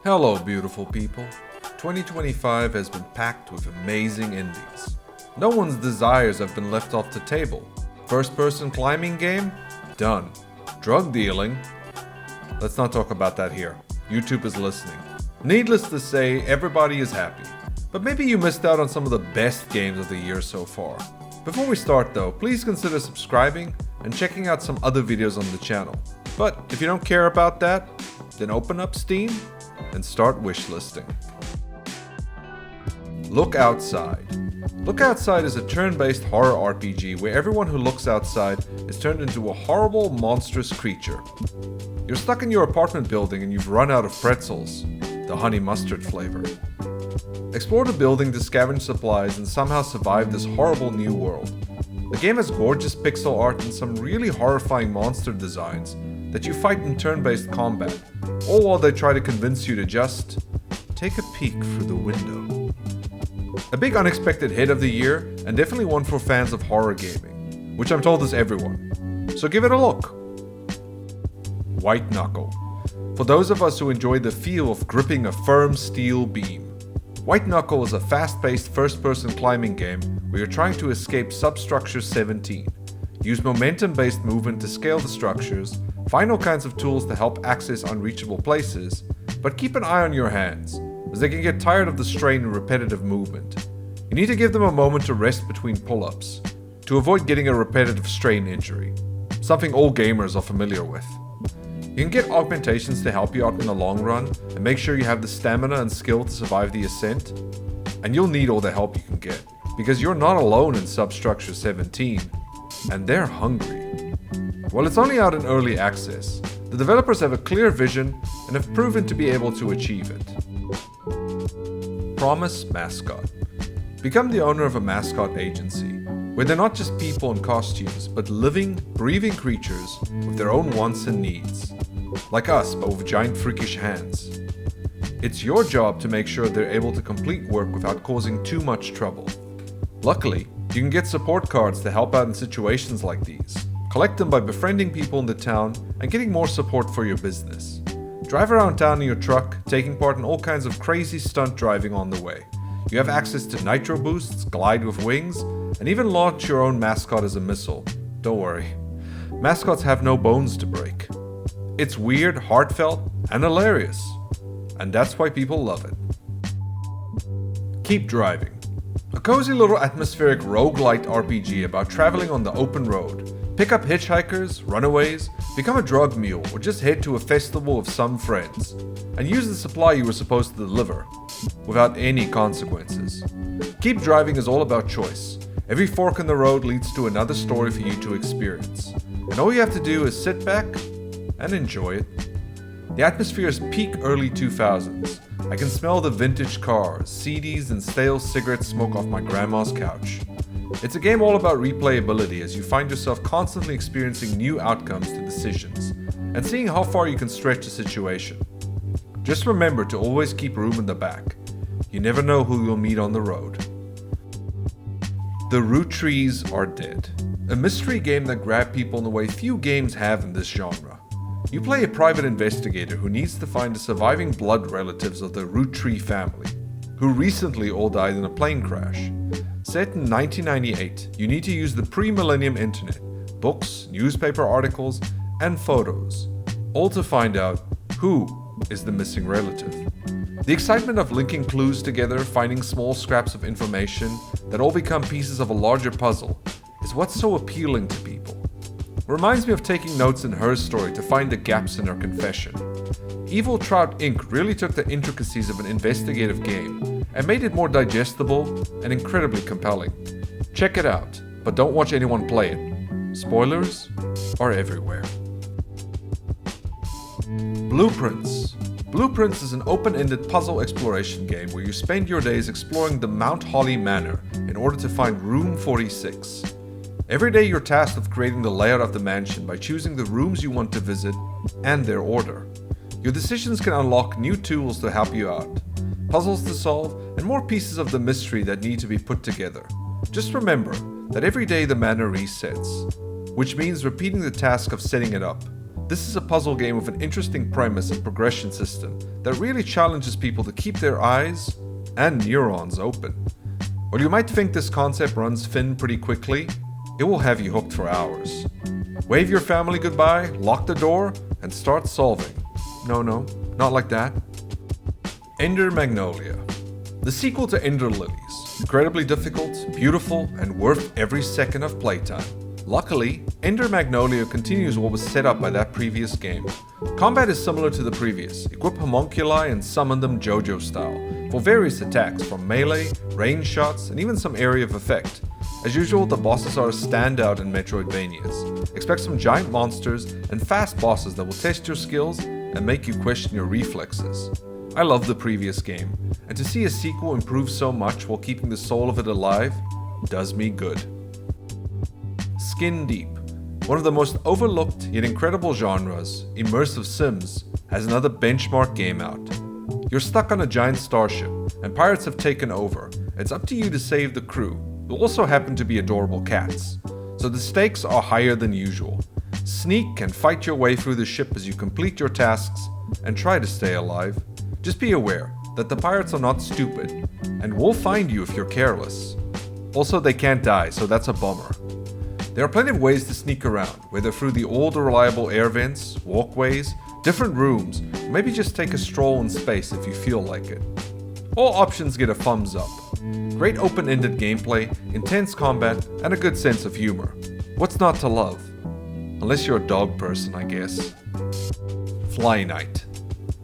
Hello beautiful people. 2025 has been packed with amazing indies. No one's desires have been left off the table. First person climbing game? Done. Drug dealing? Let's not talk about that here. YouTube is listening. Needless to say, everybody is happy. But maybe you missed out on some of the best games of the year so far. Before we start though, please consider subscribing and checking out some other videos on the channel. But if you don't care about that, then open up Steam and start wishlisting. Look Outside. Look Outside is a turn-based horror RPG where everyone who looks outside is turned into a horrible, monstrous creature. You're stuck in your apartment building and you've run out of pretzels, the honey mustard flavor. Explore the building to scavenge supplies and somehow survive this horrible new world. The game has gorgeous pixel art and some really horrifying monster designs that you fight in turn-based combat, all while they try to convince you to just take a peek through the window. A big unexpected hit of the year, and definitely one for fans of horror gaming, which I'm told is everyone. So give it a look. White Knuckle. For those of us who enjoy the feel of gripping a firm steel beam, White Knuckle is a fast-paced first-person climbing game where you're trying to escape Substructure 17. Use momentum-based movement to scale the structures, find all kinds of tools to help access unreachable places, but keep an eye on your hands, as they can get tired of the strain and repetitive movement. You need to give them a moment to rest between pull-ups, to avoid getting a repetitive strain injury, something all gamers are familiar with. You can get augmentations to help you out in the long run, and make sure you have the stamina and skill to survive the ascent, and you'll need all the help you can get, because you're not alone in Substructure 17, and they're hungry. While it's only out in early access, the developers have a clear vision and have proven to be able to achieve it. Promise Mascot. Become the owner of a mascot agency, where they're not just people in costumes, but living, breathing creatures with their own wants and needs. Like us, but with giant freakish hands. It's your job to make sure they're able to complete work without causing too much trouble. Luckily, you can get support cards to help out in situations like these. Collect them by befriending people in the town and getting more support for your business. Drive around town in your truck, taking part in all kinds of crazy stunt driving on the way. You have access to nitro boosts, glide with wings, and even launch your own mascot as a missile. Don't worry, mascots have no bones to break. It's weird, heartfelt, and hilarious. And that's why people love it. Keep Driving. A cozy little atmospheric roguelite RPG about traveling on the open road. Pick up hitchhikers, runaways, become a drug mule, or just head to a festival with some friends, and use the supply you were supposed to deliver, without any consequences. Keep Driving is all about choice. Every fork in the road leads to another story for you to experience, and all you have to do is sit back and enjoy it. The atmosphere is peak early 2000s. I can smell the vintage cars, CDs, and stale cigarette smoke off my grandma's couch. It's a game all about replayability as you find yourself constantly experiencing new outcomes to decisions and seeing how far you can stretch a situation. Just remember to always keep room in the back. You never know who you'll meet on the road. The Rootrees Are Dead. A mystery game that grabbed people in a way few games have in this genre. You play a private investigator who needs to find the surviving blood relatives of the Rootrees family, who recently all died in a plane crash. Set in 1998, you need to use the pre-millennium internet, books, newspaper articles, and photos, all to find out who is the missing relative. The excitement of linking clues together, finding small scraps of information that all become pieces of a larger puzzle, is what's so appealing to people. Reminds me of taking notes in her story to find the gaps in her confession. Evil Trout Inc. really took the intricacies of an investigative game and made it more digestible and incredibly compelling. Check it out, but don't watch anyone play it. Spoilers are everywhere. Blueprints. Blueprints is an open-ended puzzle exploration game where you spend your days exploring the Mount Holly Manor in order to find Room 46. Every day you're tasked with creating the layout of the mansion by choosing the rooms you want to visit and their order. Your decisions can unlock new tools to help you out, puzzles to solve, and more pieces of the mystery that need to be put together. Just remember that every day the manor resets, which means repeating the task of setting it up. This is a puzzle game with an interesting premise and progression system that really challenges people to keep their eyes and neurons open. While you might think this concept runs thin pretty quickly, it will have you hooked for hours. Wave your family goodbye, lock the door, and start solving. No, not like that. Ender Magnolia. The sequel to Ender Lilies. Incredibly difficult, beautiful, and worth every second of playtime. Luckily, Ender Magnolia continues what was set up by that previous game. Combat is similar to the previous. Equip homunculi and summon them JoJo style, for various attacks from melee, range shots, and even some area of effect. As usual, the bosses are a standout in Metroidvanias. Expect some giant monsters and fast bosses that will test your skills and make you question your reflexes. I love the previous game, and to see a sequel improve so much while keeping the soul of it alive does me good. Skin Deep. One of the most overlooked yet incredible genres, immersive sims, has another benchmark game out. You're stuck on a giant starship, and pirates have taken over. It's up to you to save the crew, who also happen to be adorable cats. So the stakes are higher than usual. Sneak and fight your way through the ship as you complete your tasks and try to stay alive. Just be aware that the pirates are not stupid and will find you if you're careless. Also, they can't die, so that's a bummer. There are plenty of ways to sneak around, whether through the old reliable air vents, walkways, different rooms, or maybe just take a stroll in space if you feel like it. All options get a thumbs up. Great open-ended gameplay, intense combat, and a good sense of humor. What's not to love? Unless you're a dog person, I guess. FlyKnight.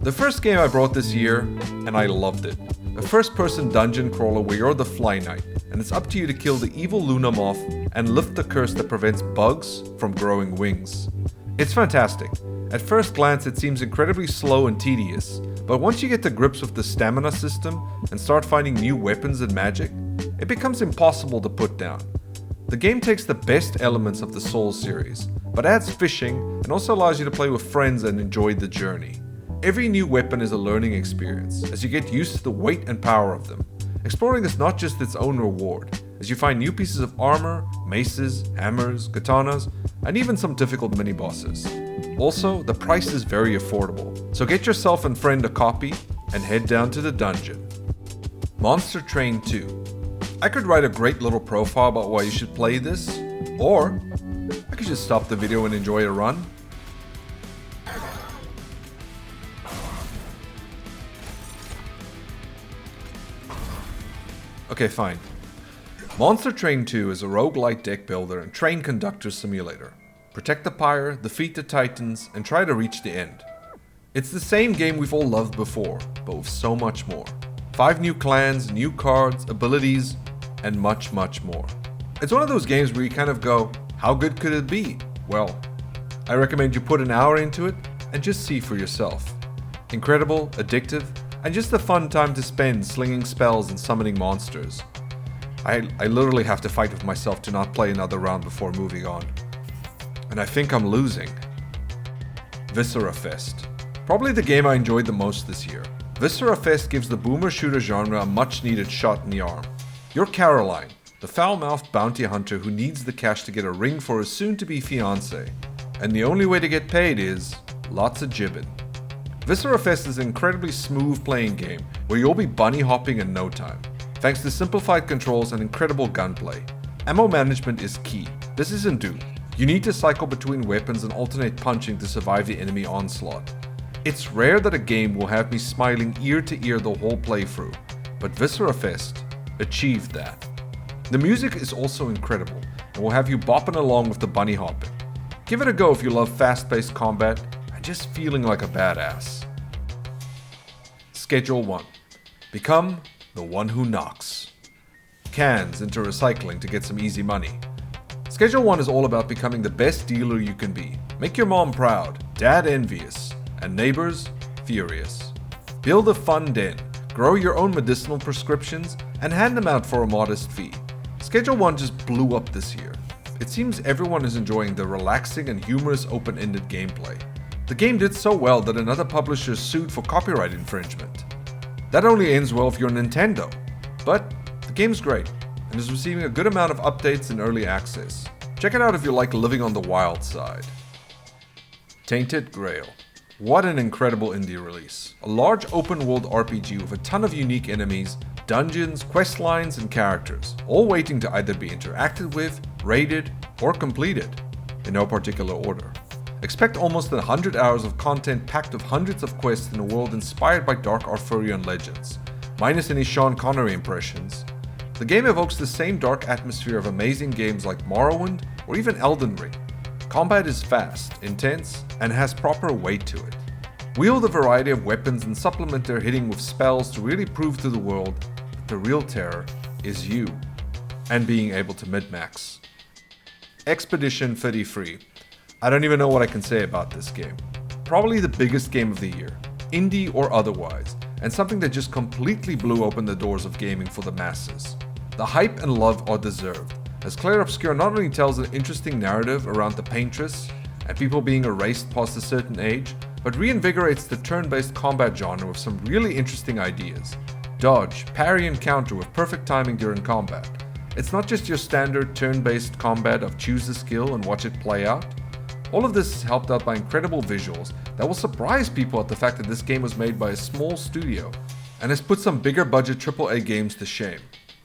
The first game I brought this year, and I loved it. A first-person dungeon crawler where you're the FlyKnight, and it's up to you to kill the evil Luna Moth and lift the curse that prevents bugs from growing wings. It's fantastic. At first glance it seems incredibly slow and tedious, but once you get to grips with the stamina system and start finding new weapons and magic, it becomes impossible to put down. The game takes the best elements of the Souls series, but adds fishing and also allows you to play with friends and enjoy the journey. Every new weapon is a learning experience, as you get used to the weight and power of them. Exploring is not just its own reward, as you find new pieces of armor, maces, hammers, katanas, and even some difficult mini-bosses. Also, the price is very affordable, so get yourself and friend a copy and head down to the dungeon. Monster Train 2. I could write a great little profile about why you should play this, or I could just stop the video and enjoy a run. Okay, fine. Monster Train 2 is a roguelite deck builder and train conductor simulator. Protect the pyre, defeat the titans, and try to reach the end. It's the same game we've all loved before, but with so much more. 5 new clans, new cards, abilities, and much, much more. It's one of those games where you kind of go, how good could it be? Well, I recommend you put an hour into it and just see for yourself. Incredible, addictive, and just a fun time to spend slinging spells and summoning monsters. I literally have to fight with myself to not play another round before moving on. And I think I'm losing. Viscerafest. Probably the game I enjoyed the most this year. Viscerafest gives the boomer shooter genre a much needed shot in the arm. You're Caroline, the foul-mouthed bounty hunter who needs the cash to get a ring for her soon-to-be fiancé. And the only way to get paid is lots of jibbing. Viscerafest is an incredibly smooth playing game where you'll be bunny hopping in no time, thanks to simplified controls and incredible gunplay. Ammo management is key. This isn't Doom. You need to cycle between weapons and alternate punching to survive the enemy onslaught. It's rare that a game will have me smiling ear to ear the whole playthrough, but Viscerafest achieved that. The music is also incredible and will have you bopping along with the bunny hopping. Give it a go if you love fast-paced combat and just feeling like a badass. Schedule 1. Become the one who knocks. Cans into recycling to get some easy money. Schedule 1 is all about becoming the best dealer you can be. Make your mom proud, dad envious, and neighbors furious. Build a fun den, grow your own medicinal prescriptions, and hand them out for a modest fee. Schedule 1 just blew up this year. It seems everyone is enjoying the relaxing and humorous open-ended gameplay. The game did so well that another publisher sued for copyright infringement. That only ends well if you're Nintendo. But the game's great, and is receiving a good amount of updates in early access. Check it out if you like living on the wild side. Tainted Grail. What an incredible indie release. A large open-world RPG with a ton of unique enemies, dungeons, quest lines, and characters, all waiting to either be interacted with, raided, or completed, in no particular order. Expect almost 100 hours of content packed with hundreds of quests in a world inspired by dark Arthurian legends, minus any Sean Connery impressions. The game evokes the same dark atmosphere of amazing games like Morrowind or even Elden Ring. Combat is fast, intense, and has proper weight to it. Wield a variety of weapons and supplement their hitting with spells to really prove to the world that the real terror is you, and being able to min-max. Expedition 33. I don't even know what I can say about this game. Probably the biggest game of the year, indie or otherwise, and something that just completely blew open the doors of gaming for the masses. The hype and love are deserved, as Clair Obscur not only tells an interesting narrative around the paintress and people being erased past a certain age, but reinvigorates the turn-based combat genre with some really interesting ideas. Dodge, parry and counter with perfect timing during combat. It's not just your standard turn-based combat of choose a skill and watch it play out. All of this is helped out by incredible visuals that will surprise people at the fact that this game was made by a small studio and has put some bigger budget AAA games to shame.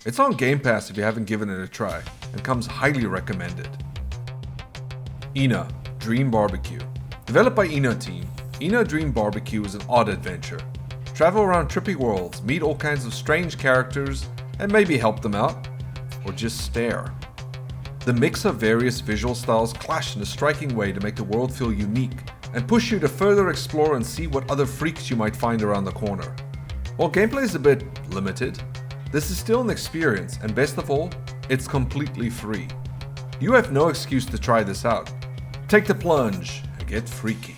It's on Game Pass if you haven't given it a try, and comes highly recommended. ENA Dream BBQ. Developed by ENA team, ENA Dream BBQ is an odd adventure. Travel around trippy worlds, meet all kinds of strange characters, and maybe help them out, or just stare. The mix of various visual styles clash in a striking way to make the world feel unique, and push you to further explore and see what other freaks you might find around the corner. While gameplay is a bit limited, this is still an experience, and best of all, it's completely free. You have no excuse to try this out. Take the plunge and get freaky.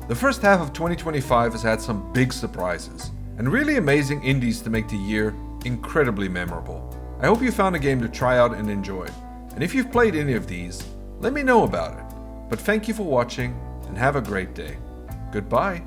The first half of 2025 has had some big surprises, and really amazing indies to make the year incredibly memorable. I hope you found a game to try out and enjoy, and if you've played any of these, let me know about it. But thank you for watching, and have a great day. Goodbye.